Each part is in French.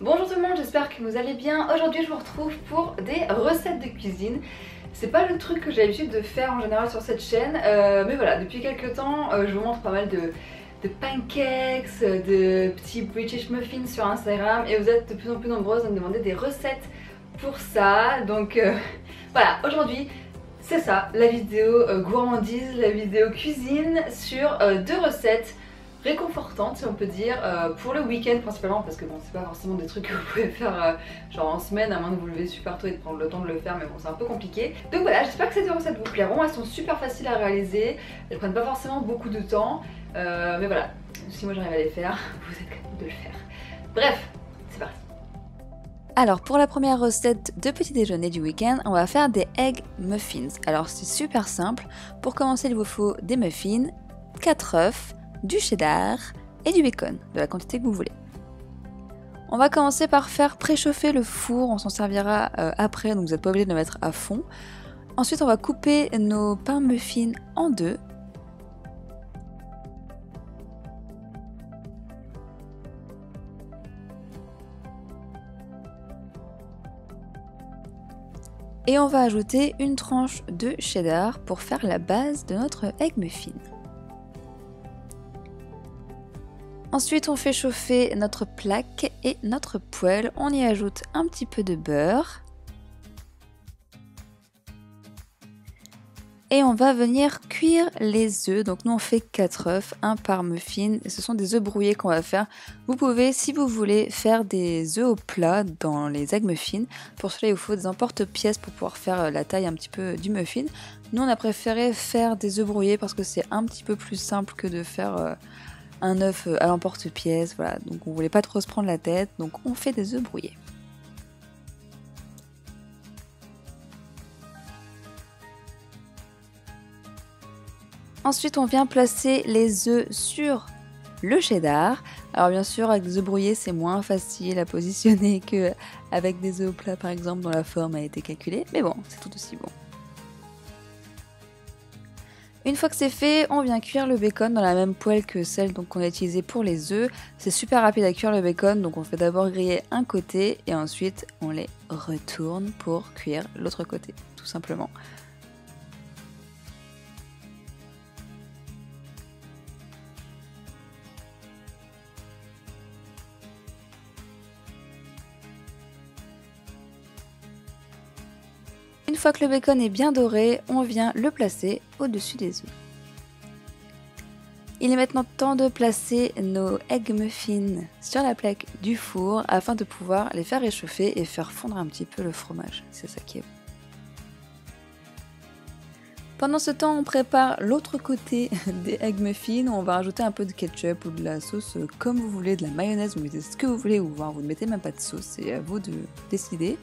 Bonjour tout le monde, j'espère que vous allez bien. Aujourd'hui je vous retrouve pour des recettes de cuisine. C'est pas le truc que j'ai l'habitude de faire en général sur cette chaîne, mais voilà, depuis quelques temps je vous montre pas mal de pancakes, de petits British muffins sur Instagram et vous êtes de plus en plus nombreuses à me demander des recettes pour ça. Donc voilà, aujourd'hui c'est ça, la vidéo gourmandise, la vidéo cuisine sur deux recettes réconfortante si on peut dire pour le week-end principalement, parce que bon c'est pas forcément des trucs que vous pouvez faire genre en semaine à moins de vous lever super tôt et de prendre le temps de le faire, mais bon c'est un peu compliqué. Donc voilà, j'espère que ces deux recettes vous plairont, elles sont super faciles à réaliser, elles prennent pas forcément beaucoup de temps, mais voilà, si moi j'arrive à les faire, vous êtes capable de le faire. Bref, c'est parti. Alors pour la première recette de petit déjeuner du week-end, on va faire des egg muffins. Alors c'est super simple, pour commencer il vous faut des muffins, 4 œufs, du cheddar et du bacon, de la quantité que vous voulez. On va commencer par faire préchauffer le four, on s'en servira après, donc vous n'êtes pas obligé de le mettre à fond. Ensuite on va couper nos pains muffins en deux. Et on va ajouter une tranche de cheddar pour faire la base de notre egg muffin. Ensuite, on fait chauffer notre plaque et notre poêle. On y ajoute un petit peu de beurre. Et on va venir cuire les œufs. Donc nous on fait 4 œufs, un par muffin. Et ce sont des œufs brouillés qu'on va faire. Vous pouvez, si vous voulez, faire des œufs au plat dans les egg muffins. Pour cela, il vous faut des emporte-pièces pour pouvoir faire la taille un petit peu du muffin. Nous on a préféré faire des œufs brouillés parce que c'est un petit peu plus simple que de faire un œuf à l'emporte-pièce, voilà, donc on voulait pas trop se prendre la tête, donc on fait des œufs brouillés. Ensuite on vient placer les œufs sur le cheddar. Alors bien sûr avec des œufs brouillés c'est moins facile à positionner que avec des œufs au plat par exemple dont la forme a été calculée, mais bon c'est tout aussi bon. Une fois que c'est fait, on vient cuire le bacon dans la même poêle que celle qu'on a utilisée pour les œufs. C'est super rapide à cuire le bacon, donc on fait d'abord griller un côté et ensuite on les retourne pour cuire l'autre côté, tout simplement. Une fois que le bacon est bien doré, on vient le placer au-dessus des œufs. Il est maintenant temps de placer nos egg muffins sur la plaque du four afin de pouvoir les faire réchauffer et faire fondre un petit peu le fromage. C'est ça qui est bon. Pendant ce temps, on prépare l'autre côté des egg muffins. On va rajouter un peu de ketchup ou de la sauce comme vous voulez, de la mayonnaise, vous mettez ce que vous voulez ou vous ne mettez même pas de sauce, c'est à vous de décider.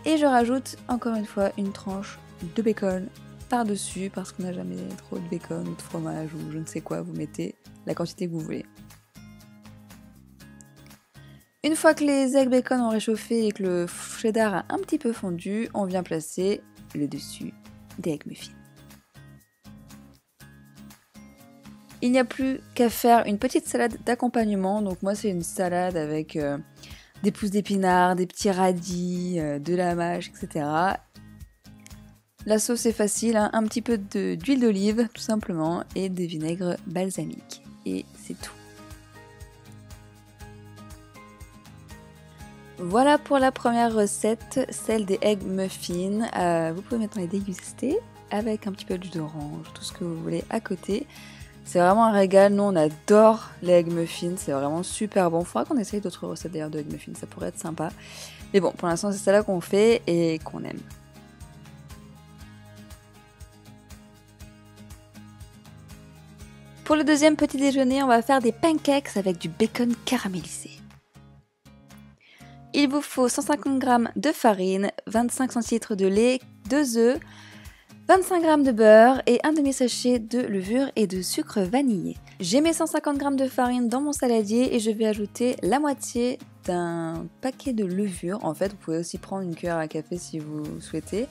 Et je rajoute encore une fois une tranche de bacon par-dessus parce qu'on n'a jamais trop de bacon ou de fromage ou je ne sais quoi, vous mettez la quantité que vous voulez. Une fois que les egg bacon ont réchauffé et que le cheddar a un petit peu fondu, on vient placer le dessus des egg muffins. Il n'y a plus qu'à faire une petite salade d'accompagnement, donc moi c'est une salade avec des pousses d'épinards, des petits radis, de la mâche, etc. La sauce est facile, hein, un petit peu d'huile d'olive tout simplement et de vinaigre balsamique. Et c'est tout. Voilà pour la première recette, celle des egg muffins. Vous pouvez maintenant les déguster avec un petit peu de jus d'orange, tout ce que vous voulez à côté. C'est vraiment un régal, nous on adore les egg muffins, c'est vraiment super bon. Faudra qu'on essaye d'autres recettes d'ailleurs de egg muffins, ça pourrait être sympa. Mais bon, pour l'instant c'est celle-là qu'on fait et qu'on aime. Pour le deuxième petit déjeuner, on va faire des pancakes avec du bacon caramélisé. Il vous faut 150 g de farine, 25 cl de lait, 2 œufs, 25 g de beurre et un demi-sachet de levure et de sucre vanillé. J'ai mes 150 g de farine dans mon saladier et je vais ajouter la moitié d'un paquet de levure. En fait, vous pouvez aussi prendre une cuillère à café si vous souhaitez.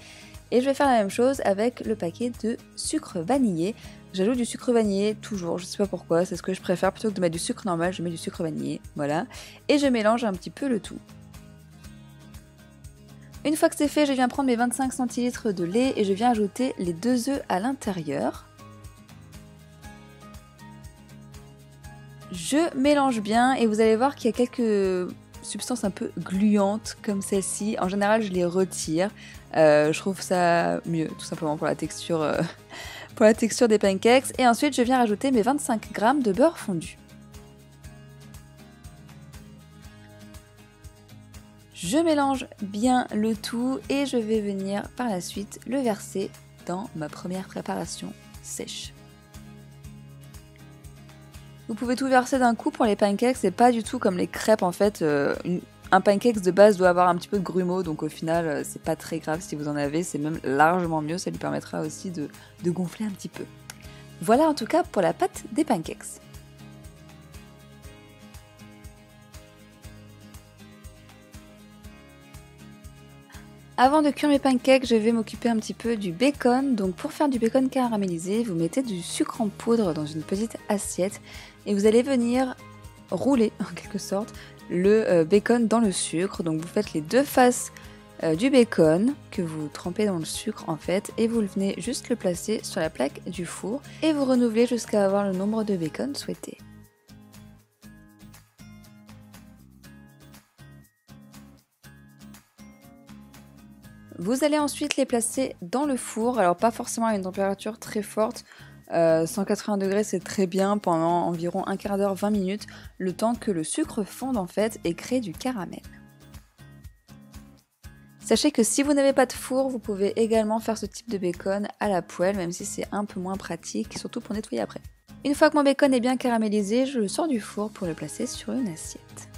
Et je vais faire la même chose avec le paquet de sucre vanillé. J'ajoute du sucre vanillé toujours, je sais pas pourquoi, c'est ce que je préfère. Plutôt que de mettre du sucre normal, je mets du sucre vanillé, voilà. Et je mélange un petit peu le tout. Une fois que c'est fait, je viens prendre mes 25 centilitres de lait et je viens ajouter les 2 œufs à l'intérieur. Je mélange bien et vous allez voir qu'il y a quelques substances un peu gluantes comme celle-ci. En général, je les retire. Je trouve ça mieux, tout simplement pour la texture, des pancakes. Et ensuite, je viens rajouter mes 25 g de beurre fondu. Je mélange bien le tout et je vais venir par la suite le verser dans ma première préparation sèche. Vous pouvez tout verser d'un coup pour les pancakes, c'est pas du tout comme les crêpes en fait. Un pancake de base doit avoir un petit peu de grumeaux, donc au final c'est pas très grave si vous en avez, c'est même largement mieux, ça lui permettra aussi de gonfler un petit peu. Voilà en tout cas pour la pâte des pancakes. Avant de cuire mes pancakes, je vais m'occuper un petit peu du bacon. Donc pour faire du bacon caramélisé, vous mettez du sucre en poudre dans une petite assiette et vous allez venir rouler en quelque sorte le bacon dans le sucre. Donc vous faites les 2 faces du bacon que vous trempez dans le sucre en fait et vous venez juste le placer sur la plaque du four et vous renouvelez jusqu'à avoir le nombre de bacon souhaité. Vous allez ensuite les placer dans le four, alors pas forcément à une température très forte, 180 degrés c'est très bien pendant environ un quart d'heure, 20 minutes, le temps que le sucre fonde en fait et crée du caramel. Sachez que si vous n'avez pas de four, vous pouvez également faire ce type de bacon à la poêle, même si c'est un peu moins pratique, surtout pour nettoyer après. Une fois que mon bacon est bien caramélisé, je le sors du four pour le placer sur une assiette.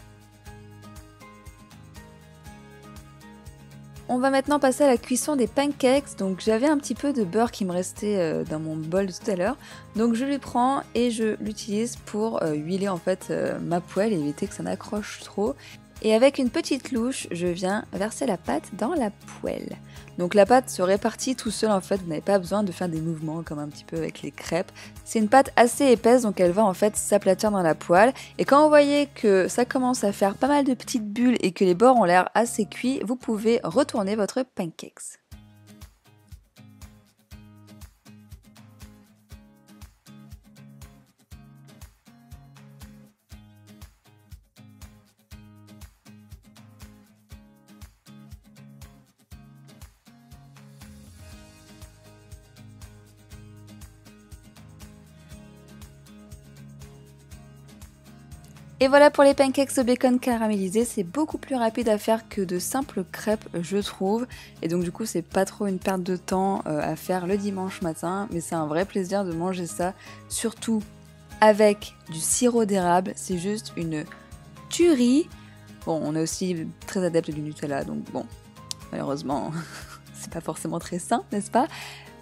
On va maintenant passer à la cuisson des pancakes. Donc j'avais un petit peu de beurre qui me restait dans mon bol de tout à l'heure. Donc je le prends et je l'utilise pour huiler en fait ma poêle et éviter que ça n'accroche trop. Et avec une petite louche, je viens verser la pâte dans la poêle. Donc la pâte se répartit tout seul en fait, vous n'avez pas besoin de faire des mouvements comme un petit peu avec les crêpes. C'est une pâte assez épaisse donc elle va en fait s'aplatir dans la poêle. Et quand vous voyez que ça commence à faire pas mal de petites bulles et que les bords ont l'air assez cuits, vous pouvez retourner votre pancakes. Et voilà pour les pancakes au bacon caramélisé, c'est beaucoup plus rapide à faire que de simples crêpes je trouve. Et donc du coup c'est pas trop une perte de temps à faire le dimanche matin, mais c'est un vrai plaisir de manger ça, surtout avec du sirop d'érable, c'est juste une tuerie. Bon, on est aussi très adepte du Nutella, donc bon, malheureusement c'est pas forcément très sain, n'est-ce pas ?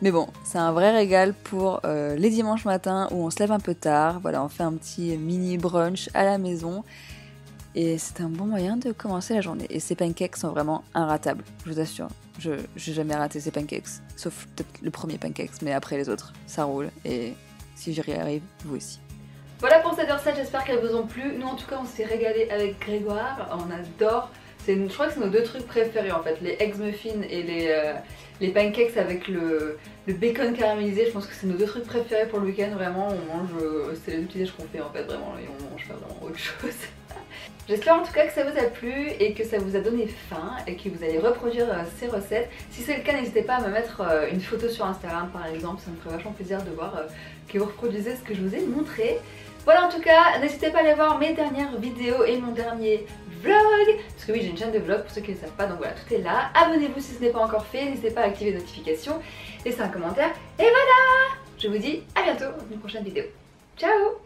Mais bon, c'est un vrai régal pour les dimanches matins où on se lève un peu tard. Voilà, on fait un petit mini brunch à la maison. Et c'est un bon moyen de commencer la journée. Et ces pancakes sont vraiment inratables, je vous assure. Je n'ai jamais raté ces pancakes, sauf peut-être le premier pancakes, mais après les autres, ça roule. Et si j'y arrive, vous aussi. Voilà pour cette recette, j'espère qu'elles vous ont plu. Nous en tout cas on s'est régalé avec Grégoire, on adore. Je crois que c'est nos 2 trucs préférés en fait, les eggs muffins et les pancakes avec le bacon caramélisé. Je pense que c'est nos 2 trucs préférés pour le week-end, vraiment. On mange, c'est les 2 petits déj qu'on fait en fait vraiment et on mange pas vraiment autre chose. J'espère en tout cas que ça vous a plu et que ça vous a donné faim et que vous allez reproduire ces recettes. Si c'est le cas, n'hésitez pas à me mettre une photo sur Instagram par exemple, ça me ferait vachement plaisir de voir que vous reproduisez ce que je vous ai montré. Voilà en tout cas, n'hésitez pas à aller voir mes dernières vidéos et mon dernier vlog, parce que oui j'ai une chaîne de vlog pour ceux qui ne le savent pas, donc voilà tout est là. Abonnez-vous si ce n'est pas encore fait, n'hésitez pas à activer les notifications, laissez un commentaire et voilà. Je vous dis à bientôt dans une prochaine vidéo. Ciao.